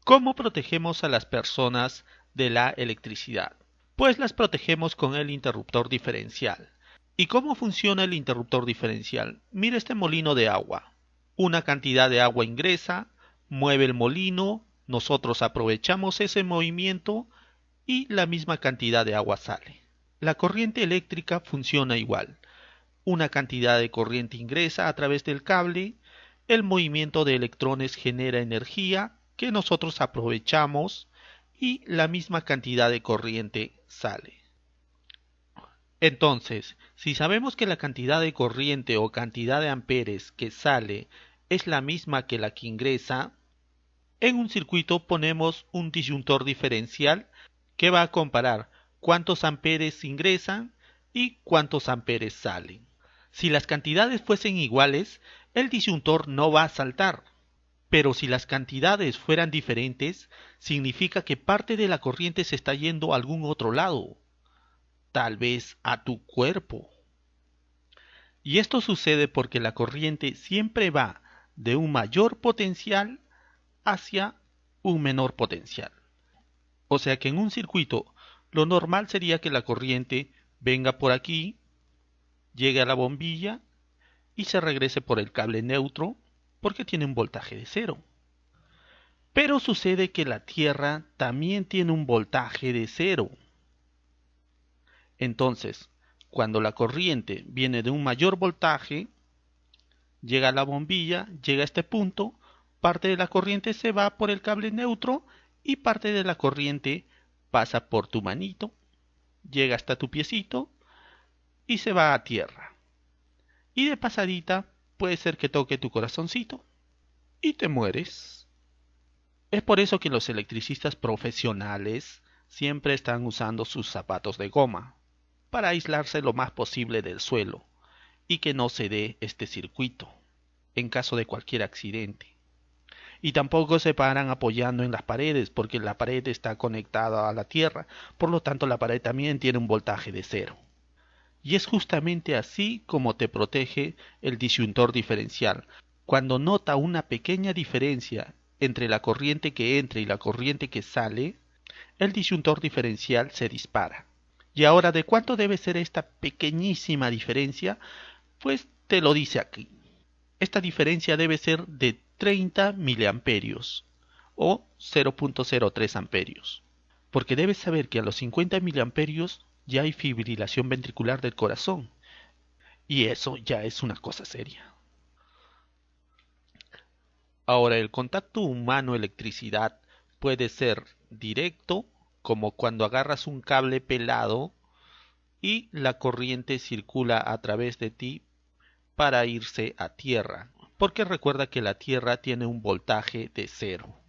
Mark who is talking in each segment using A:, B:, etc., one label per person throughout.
A: ¿Cómo protegemos a las personas de la electricidad? Pues las protegemos con el interruptor diferencial. ¿Y cómo funciona el interruptor diferencial? Mira este molino de agua. Una cantidad de agua ingresa, mueve el molino, nosotros aprovechamos ese movimiento y la misma cantidad de agua sale. La corriente eléctrica funciona igual. Una cantidad de corriente ingresa a través del cable, el movimiento de electrones genera energía que nosotros aprovechamos y la misma cantidad de corriente sale. Entonces, si sabemos que la cantidad de corriente o cantidad de amperes que sale es la misma que la que ingresa, en un circuito ponemos un disyuntor diferencial que va a comparar cuántos amperes ingresan y cuántos amperes salen. Si las cantidades fuesen iguales, el disyuntor no va a saltar. Pero si las cantidades fueran diferentes, significa que parte de la corriente se está yendo a algún otro lado, tal vez a tu cuerpo. Y esto sucede porque la corriente siempre va de un mayor potencial hacia un menor potencial. O sea que en un circuito lo normal sería que la corriente venga por aquí, llegue a la bombilla y se regrese por el cable neutro porque tiene un voltaje de cero. Pero sucede que la Tierra también tiene un voltaje de cero. Entonces, cuando la corriente viene de un mayor voltaje, llega a la bombilla, llega a este punto, parte de la corriente se va por el cable neutro y parte de la corriente pasa por tu manito, llega hasta tu piecito y se va a tierra. Y de pasadita puede ser que toque tu corazoncito y te mueres. Es por eso que los electricistas profesionales siempre están usando sus zapatos de goma para aislarse lo más posible del suelo y que no se dé este circuito en caso de cualquier accidente. Y tampoco se paran apoyando en las paredes porque la pared está conectada a la tierra, por lo tanto la pared también tiene un voltaje de cero. Y es justamente así como te protege el disyuntor diferencial. Cuando nota una pequeña diferencia entre la corriente que entra y la corriente que sale, el disyuntor diferencial se dispara. Y ahora, ¿de cuánto debe ser esta pequeñísima diferencia? Pues te lo dice aquí. Esta diferencia debe ser de 30 miliamperios o 0.03 amperios. Porque debes saber que a los 50 miliamperios ya hay fibrilación ventricular del corazón. Y eso ya es una cosa seria. Ahora, el contacto humano-electricidad puede ser directo, como cuando agarras un cable pelado y la corriente circula a través de ti para irse a tierra, porque recuerda que la tierra tiene un voltaje de cero.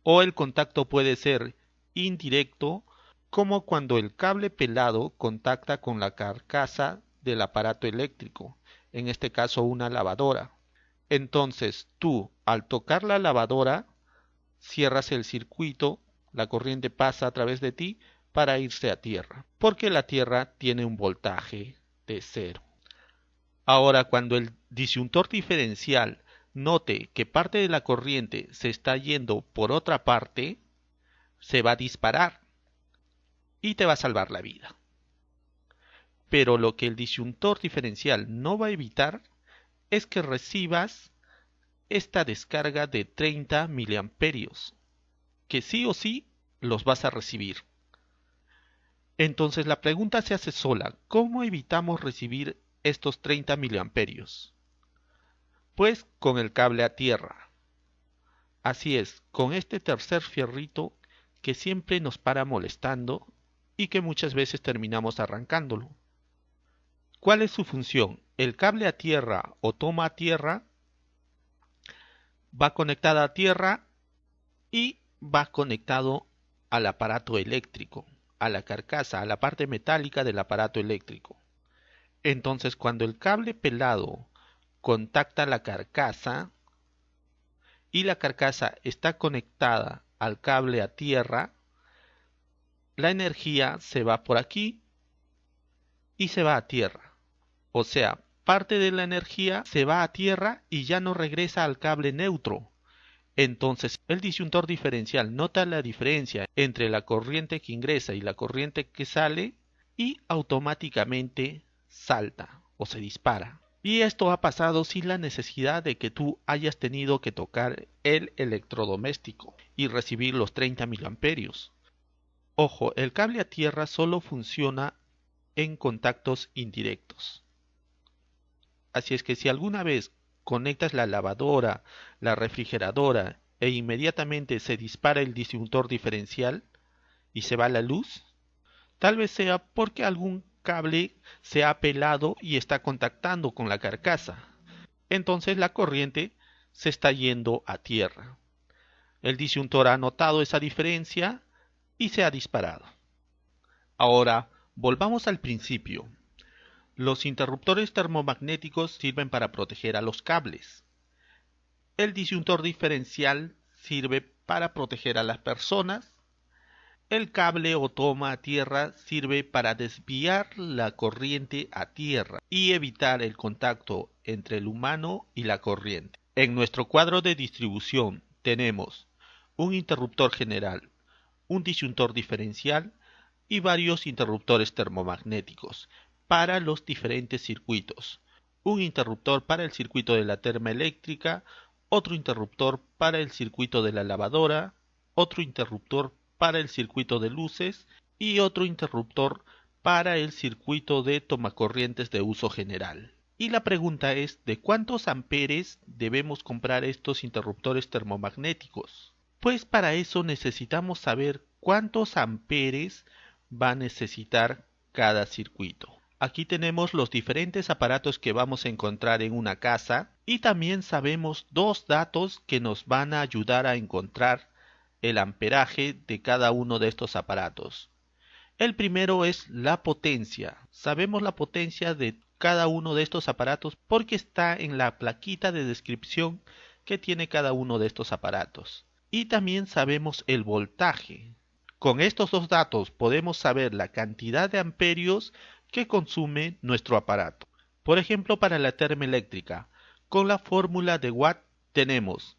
A: O el contacto puede ser indirecto, como cuando el cable pelado contacta con la carcasa del aparato eléctrico, en este caso una lavadora. Entonces tú, al tocar la lavadora, cierras el circuito, la corriente pasa a través de ti para irse a tierra, porque la tierra tiene un voltaje de cero. Ahora, cuando el disyuntor diferencial note que parte de la corriente se está yendo por otra parte, se va a disparar y te va a salvar la vida. Pero lo que el disyuntor diferencial no va a evitar es que recibas esta descarga de 30 miliamperios, que sí o sí los vas a recibir. Entonces la pregunta se hace sola: ¿cómo evitamos recibir estos 30 miliamperios? Pues con el cable a tierra. Así es, con este tercer fierrito que siempre nos para molestando y que muchas veces terminamos arrancándolo. ¿Cuál es su función? El cable a tierra o toma a tierra va conectada a tierra y va conectado al aparato eléctrico, a la carcasa, a la parte metálica del aparato eléctrico. Entonces, cuando el cable pelado contacta la carcasa y la carcasa está conectada al cable a tierra, la energía se va por aquí y se va a tierra. O sea, parte de la energía se va a tierra y ya no regresa al cable neutro. Entonces el disyuntor diferencial nota la diferencia entre la corriente que ingresa y la corriente que sale y automáticamente salta o se dispara. Y esto ha pasado sin la necesidad de que tú hayas tenido que tocar el electrodoméstico y recibir los 30 miliamperios. Ojo, el cable a tierra solo funciona en contactos indirectos. Así es que si alguna vez conectas la lavadora, la refrigeradora e inmediatamente se dispara el disyuntor diferencial y se va la luz, tal vez sea porque algún cable se ha pelado y está contactando con la carcasa. Entonces la corriente se está yendo a tierra. El disyuntor ha notado esa diferencia y se ha disparado. Ahora, volvamos al principio. Los interruptores termomagnéticos sirven para proteger a los cables. El disyuntor diferencial sirve para proteger a las personas. El cable o toma a tierra sirve para desviar la corriente a tierra y evitar el contacto entre el humano y la corriente. En nuestro cuadro de distribución tenemos un interruptor general, un disyuntor diferencial y varios interruptores termomagnéticos para los diferentes circuitos. Un interruptor para el circuito de la termoeléctrica, otro interruptor para el circuito de la lavadora, otro interruptor para el circuito de luces y otro interruptor para el circuito de tomacorrientes de uso general. Y la pregunta es, ¿de cuántos amperes debemos comprar estos interruptores termomagnéticos? Pues para eso necesitamos saber cuántos amperes va a necesitar cada circuito. Aquí tenemos los diferentes aparatos que vamos a encontrar en una casa y también sabemos dos datos que nos van a ayudar a encontrar el amperaje de cada uno de estos aparatos. El primero es la potencia. Sabemos la potencia de cada uno de estos aparatos porque está en la plaquita de descripción que tiene cada uno de estos aparatos. Y también sabemos el voltaje. Con estos dos datos podemos saber la cantidad de amperios que consume nuestro aparato. Por ejemplo, para la termoeléctrica, con la fórmula de Watt tenemos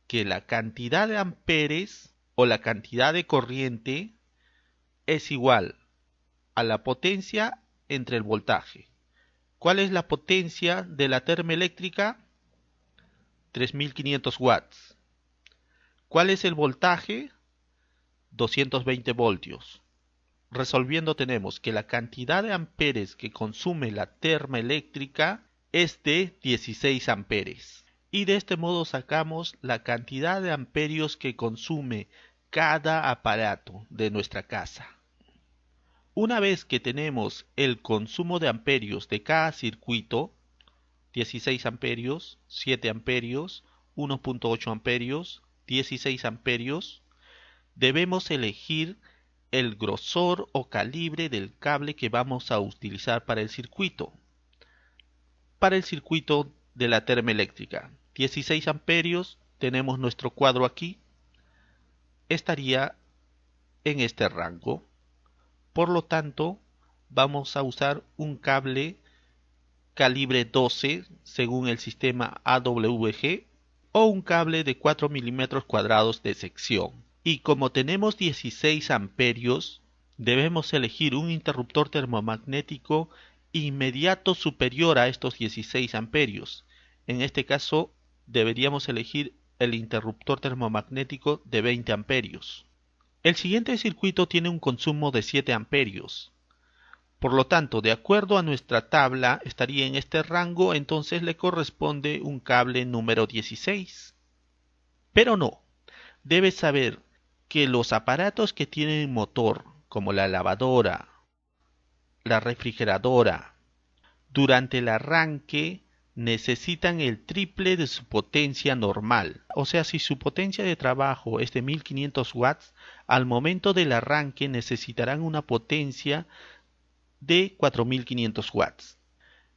A: que la cantidad de amperes o la cantidad de corriente es igual a la potencia entre el voltaje. ¿Cuál es la potencia de la termoeléctrica? 3500 watts. ¿Cuál es el voltaje? 220 voltios. Resolviendo tenemos que la cantidad de amperes que consume la termoeléctrica es de 16 amperes. Y de este modo sacamos la cantidad de amperios que consume cada aparato de nuestra casa. Una vez que tenemos el consumo de amperios de cada circuito, 16 amperios, 7 amperios, 1.8 amperios, 16 amperios, debemos elegir el grosor o calibre del cable que vamos a utilizar para el circuito. Para el circuito de la termoeléctrica, 16 amperios, tenemos nuestro cuadro aquí, estaría en este rango. Por lo tanto, vamos a usar un cable calibre 12 según el sistema AWG o un cable de 4 milímetros cuadrados de sección. Y como tenemos 16 amperios, debemos elegir un interruptor termomagnético inmediato superior a estos 16 amperios. En este caso, deberíamos elegir el interruptor termomagnético de 20 amperios. El siguiente circuito tiene un consumo de 7 amperios. Por lo tanto, de acuerdo a nuestra tabla, estaría en este rango, entonces le corresponde un cable número 16. Pero no, debes saber que los aparatos que tienen motor, como la lavadora, la refrigeradora, durante el arranque necesitan el triple de su potencia normal. O sea, si su potencia de trabajo es de 1500 watts, al momento del arranque necesitarán una potencia de 4500 watts.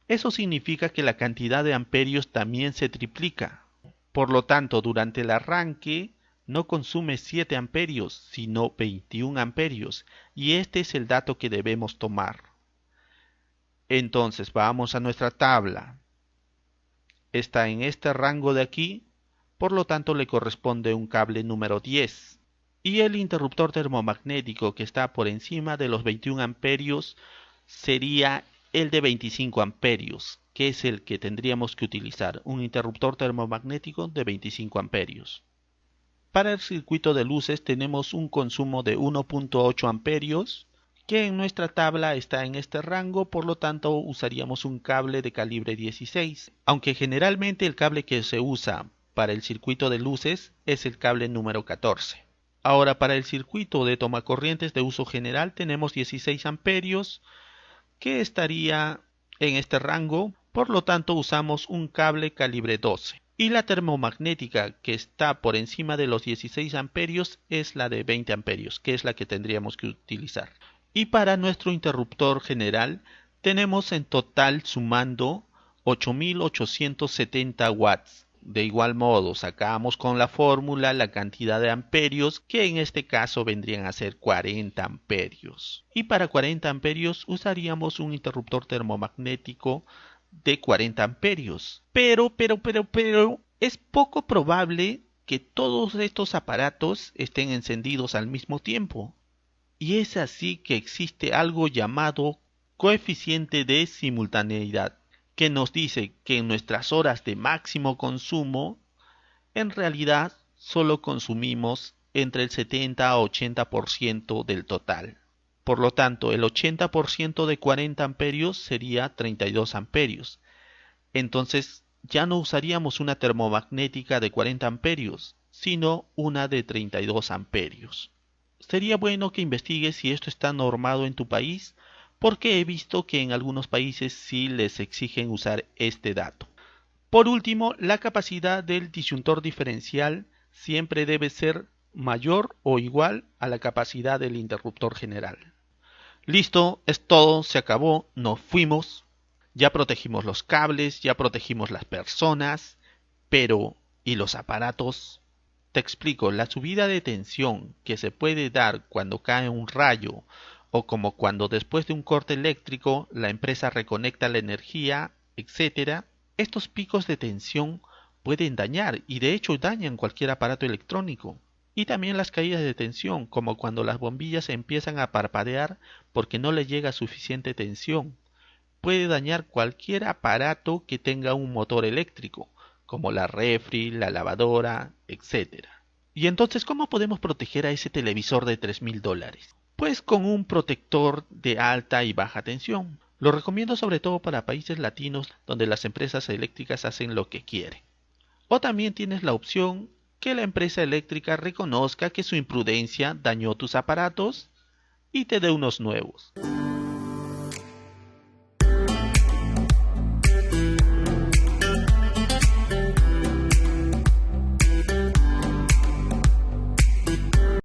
A: Eso significa que la cantidad de amperios también se triplica. Por lo tanto, durante el arranque no consume 7 amperios, sino 21 amperios, y este es el dato que debemos tomar. Entonces, vamos a nuestra tabla. Está en este rango de aquí, por lo tanto le corresponde un cable número 10. Y el interruptor termomagnético que está por encima de los 21 amperios sería el de 25 amperios, que es el que tendríamos que utilizar, un interruptor termomagnético de 25 amperios. Para el circuito de luces tenemos un consumo de 1.8 amperios, que en nuestra tabla está en este rango, por lo tanto usaríamos un cable de calibre 16, aunque generalmente el cable que se usa para el circuito de luces es el cable número 14. Ahora para el circuito de tomacorrientes de uso general tenemos 16 amperios, que estaría en este rango, por lo tanto usamos un cable calibre 12. Y la termomagnética que está por encima de los 16 amperios es la de 20 amperios, que es la que tendríamos que utilizar. Y para nuestro interruptor general tenemos en total sumando 8870 watts. De igual modo sacamos con la fórmula la cantidad de amperios, que en este caso vendrían a ser 40 amperios. Y para 40 amperios usaríamos un interruptor termomagnético de 40 amperios. Pero, es poco probable que todos estos aparatos estén encendidos al mismo tiempo. Y es así que existe algo llamado coeficiente de simultaneidad, que nos dice que en nuestras horas de máximo consumo, en realidad solo consumimos entre el 70 a 80% del total. Por lo tanto, el 80% de 40 amperios sería 32 amperios. Entonces, ya no usaríamos una termomagnética de 40 amperios, sino una de 32 amperios. Sería bueno que investigues si esto está normado en tu país, porque he visto que en algunos países sí les exigen usar este dato. Por último, la capacidad del disyuntor diferencial siempre debe ser mayor o igual a la capacidad del interruptor general. Listo, es todo, se acabó, nos fuimos. Ya protegimos los cables, ya protegimos las personas, pero ¿y los aparatos? Te explico, la subida de tensión que se puede dar cuando cae un rayo, o como cuando después de un corte eléctrico la empresa reconecta la energía, etc. Estos picos de tensión pueden dañar, y de hecho dañan cualquier aparato electrónico. Y también las caídas de tensión, como cuando las bombillas empiezan a parpadear porque no le llega suficiente tensión. Puede dañar cualquier aparato que tenga un motor eléctrico, como la refri, la lavadora, etc. ¿Y entonces cómo podemos proteger a ese televisor de $3,000? Pues con un protector de alta y baja tensión. Lo recomiendo sobre todo para países latinos donde las empresas eléctricas hacen lo que quieren. O también tienes la opción que la empresa eléctrica reconozca que su imprudencia dañó tus aparatos y te dé unos nuevos.